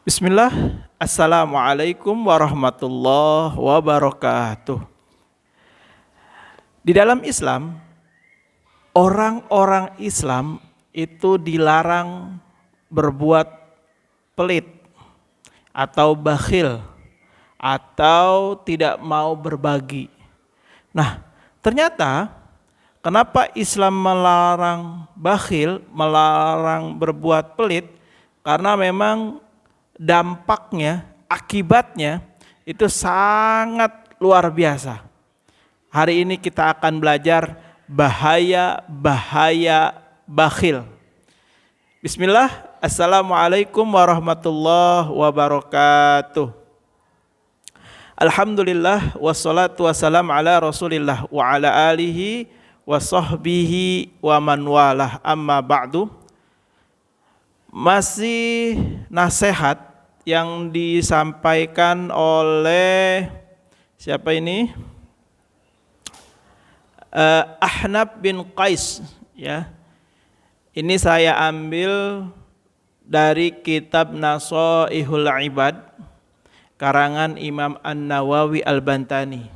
Bismillah, Assalamualaikum warahmatullahi wabarakatuh. Di dalam Islam, orang-orang Islam itu dilarang berbuat pelit atau bakhil atau tidak mau berbagi. Nah, ternyata kenapa Islam melarang bakhil, melarang berbuat pelit? Karena memang dampaknya, akibatnya itu sangat luar biasa. Hari ini kita akan belajar bahaya-bahaya bakhil. Bismillah, Assalamualaikum warahmatullahi wabarakatuh. Alhamdulillah, wassalatu wassalam ala rasulillah wa ala alihi wa sahbihi wa man walah, amma ba'du. Masih nasihat yang disampaikan oleh siapa ini? Ahnaf bin Qais, ya. Ini saya ambil dari kitab Nashaihul Ibad karangan Imam An-Nawawi Al-Bantani.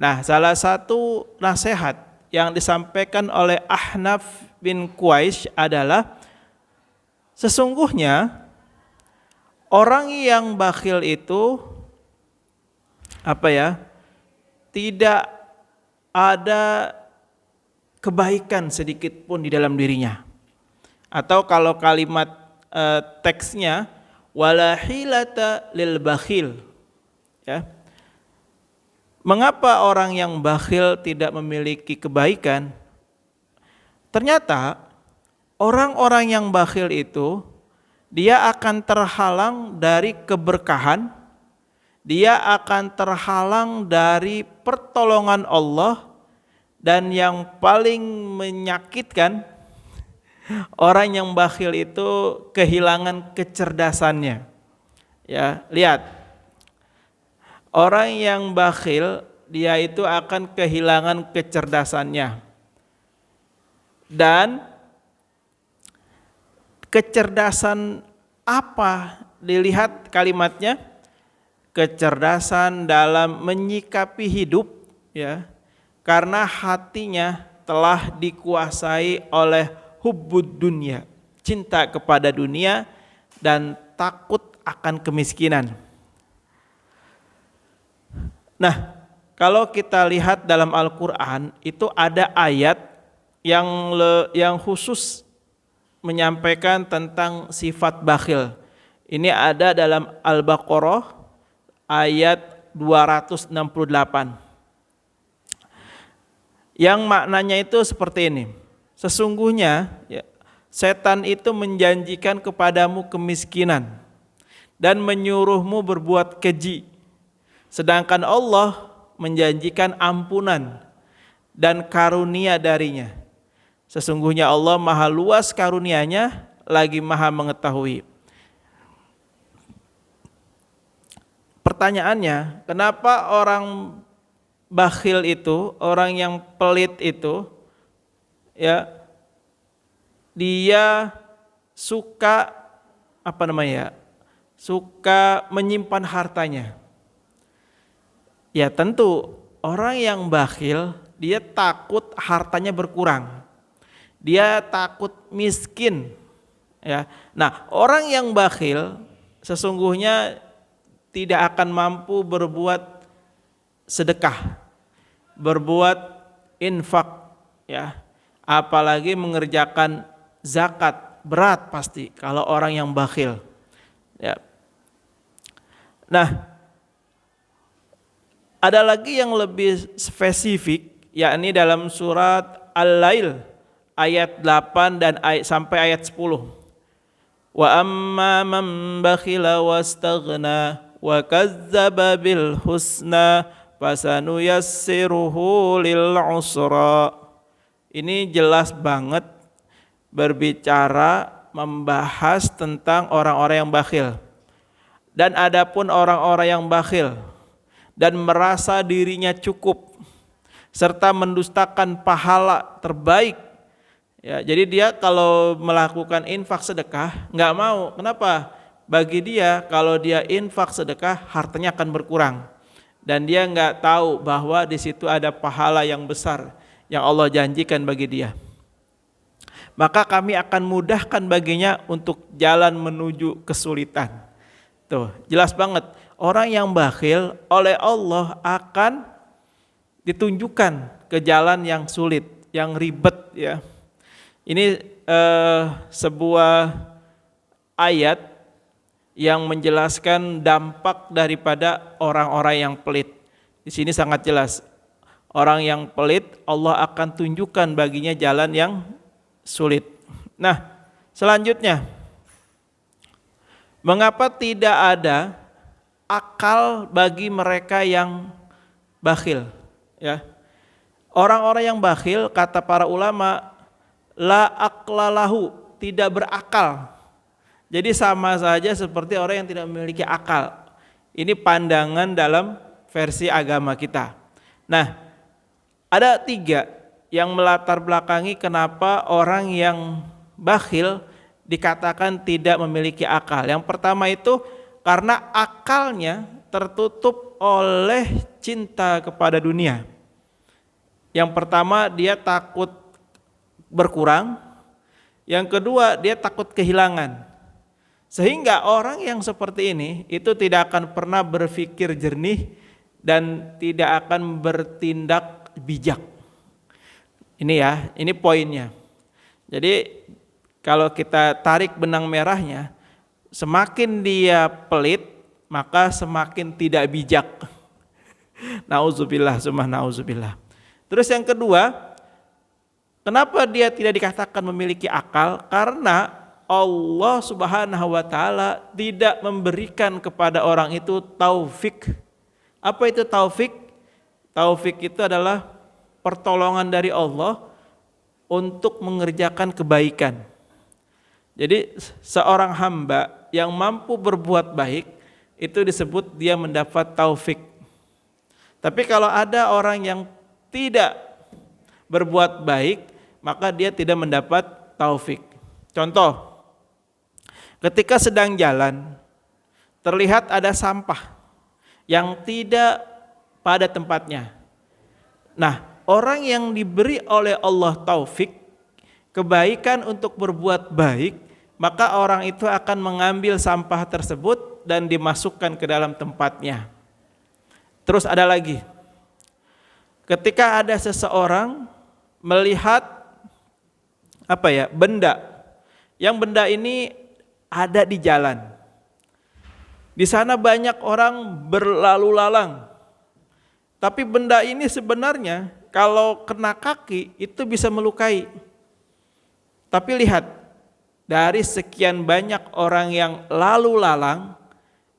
Nah, salah satu nasihat yang disampaikan oleh Ahnaf bin Qais adalah sesungguhnya orang yang bakhil itu tidak ada kebaikan sedikit pun di dalam dirinya. Atau kalau kalimat teksnya wala hilata lil bakhil, ya. Mengapa orang yang bakhil tidak memiliki kebaikan? Ternyata orang-orang yang bakhil itu dia akan terhalang dari keberkahan, dia akan terhalang dari pertolongan Allah, dan yang paling menyakitkan, orang yang bakhil itu kehilangan kecerdasannya. Ya, lihat. Orang yang bakhil dia itu akan kehilangan kecerdasannya. Dan kecerdasan apa? Dilihat kalimatnya, kecerdasan dalam menyikapi hidup, ya, karena hatinya telah dikuasai oleh hubbud dunya, cinta kepada dunia dan takut akan kemiskinan. Nah, kalau kita lihat dalam Al-Quran itu ada ayat yang khusus menyampaikan tentang sifat bakhil. Ini ada dalam Al-Baqarah ayat 268. Yang maknanya itu seperti ini. Sesungguhnya ya, setan itu menjanjikan kepadamu kemiskinan dan menyuruhmu berbuat keji. Sedangkan Allah menjanjikan ampunan dan karunia darinya. Sesungguhnya Allah maha luas karunia-Nya, lagi maha mengetahui. Pertanyaannya, kenapa orang bakhil itu, orang yang pelit itu, ya, dia suka suka menyimpan hartanya. Ya tentu orang yang bakhil dia takut hartanya berkurang. Dia takut miskin, ya. Nah, orang yang bakhil sesungguhnya tidak akan mampu berbuat sedekah, berbuat infak, ya. Apalagi mengerjakan zakat, berat pasti kalau orang yang bakhil, ya. Nah, ada lagi yang lebih spesifik, yakni dalam surat Al-Lail ayat 8 dan sampai ayat 10. Wa amma man bakhila wastaghna wa kazzaba bil husna fasanuyassiruhu lil usra. Ini jelas banget berbicara membahas tentang orang-orang yang bakhil. Dan adapun orang-orang yang bakhil dan merasa dirinya cukup serta mendustakan pahala terbaik, ya, jadi dia kalau melakukan infak sedekah nggak mau. Kenapa? bagi dia kalau dia infak sedekah hartanya akan berkurang, dan dia nggak tahu bahwa di situ ada pahala yang besar yang Allah janjikan bagi dia. Maka kami akan mudahkan baginya untuk jalan menuju kesulitan. Tuh, jelas banget. Orang yang bakhil oleh Allah akan ditunjukkan ke jalan yang sulit, yang ribet ya. Ini sebuah ayat yang menjelaskan dampak daripada orang-orang yang pelit. Di sini sangat jelas. Orang yang pelit Allah akan tunjukkan baginya jalan yang sulit. Nah, selanjutnya, mengapa tidak ada akal bagi mereka yang bakhil? Ya, orang-orang yang bakhil kata para ulama la aqlalahu, tidak berakal. Jadi sama saja seperti orang yang tidak memiliki akal. Ini pandangan dalam versi agama kita. Nah, ada 3 yang melatar belakangi kenapa orang yang bakhil dikatakan tidak memiliki akal. Yang pertama itu karena akalnya tertutup oleh cinta kepada dunia. Yang pertama dia takut berkurang, yang kedua dia takut kehilangan. Sehingga orang yang seperti ini itu tidak akan pernah berpikir jernih dan tidak akan bertindak bijak. Ini ya, ini poinnya. Jadi kalau kita tarik benang merahnya, semakin dia pelit maka semakin tidak bijak. Nauzubillah summa nauzubillah. Terus yang kedua, kenapa dia tidak dikatakan memiliki akal? Karena Allah Subhanahu wa taala tidak memberikan kepada orang itu taufik. Apa itu taufik? Taufik itu adalah pertolongan dari Allah untuk mengerjakan kebaikan. Jadi seorang hamba yang mampu berbuat baik itu disebut dia mendapat taufik. Tapi kalau ada orang yang tidak berbuat baik, maka dia tidak mendapat taufik. Contoh, ketika sedang jalan, terlihat ada sampah yang tidak pada tempatnya. Nah, orang yang diberi oleh Allah taufik, kebaikan untuk berbuat baik, maka orang itu akan mengambil sampah tersebut dan dimasukkan ke dalam tempatnya. Terus ada lagi, ketika ada seseorang melihat benda, yang benda ini ada di jalan. Di sana banyak orang berlalu lalang. Tapi benda ini sebenarnya kalau kena kaki itu bisa melukai. Tapi lihat, dari sekian banyak orang yang lalu lalang,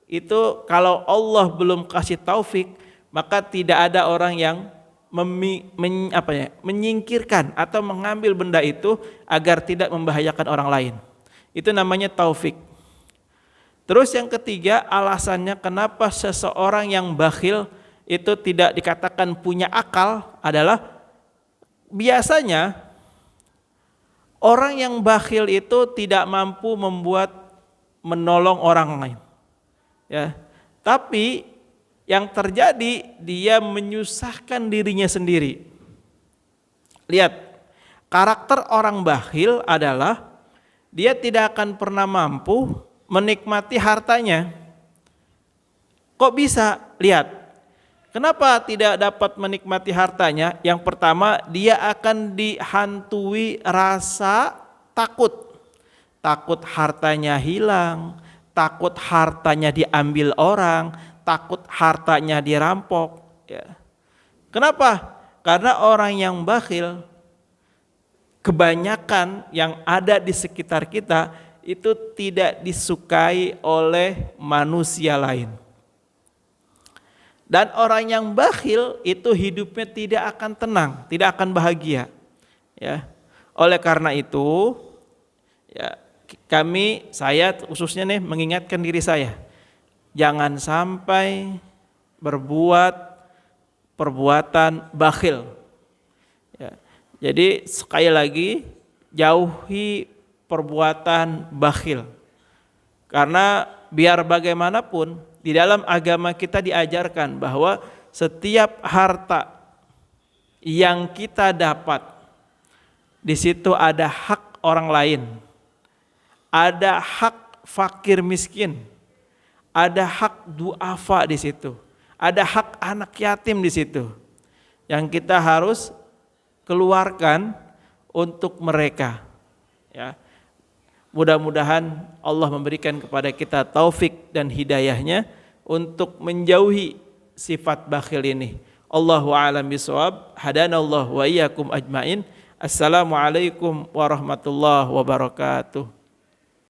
itu kalau Allah belum kasih taufik, maka tidak ada orang yang menyingkirkan atau mengambil benda itu agar tidak membahayakan orang lain. Itu namanya taufik. Terus yang ketiga, alasannya kenapa seseorang yang bakhil itu tidak dikatakan punya akal adalah biasanya orang yang bakhil itu tidak mampu menolong orang lain. Ya. Tapi yang terjadi dia menyusahkan dirinya sendiri. Lihat, karakter orang bakhil adalah dia tidak akan pernah mampu menikmati hartanya. Kok bisa? Lihat, kenapa tidak dapat menikmati hartanya? Yang pertama, dia akan dihantui rasa takut. Takut hartanya hilang, takut hartanya diambil orang, takut hartanya dirampok. Ya. Kenapa? Karena orang yang bakhil, kebanyakan yang ada di sekitar kita itu tidak disukai oleh manusia lain. Dan orang yang bakhil itu hidupnya tidak akan tenang, tidak akan bahagia. Ya. Oleh karena itu, ya, saya khususnya mengingatkan diri saya, jangan sampai berbuat perbuatan bakhil. Ya. Jadi sekali lagi, jauhi perbuatan bakhil. Karena biar bagaimanapun di dalam agama kita diajarkan bahwa setiap harta yang kita dapat di situ ada hak orang lain, ada hak fakir miskin, ada hak duafa di situ, ada hak anak yatim di situ yang kita harus keluarkan untuk mereka. Ya. Mudah-mudahan Allah memberikan kepada kita taufik dan hidayahnya untuk menjauhi sifat bakhil ini. Allahu a'lam bishawab. Hadanallahu wa iyyakum ajmain. Assalamualaikum warahmatullahi wabarakatuh.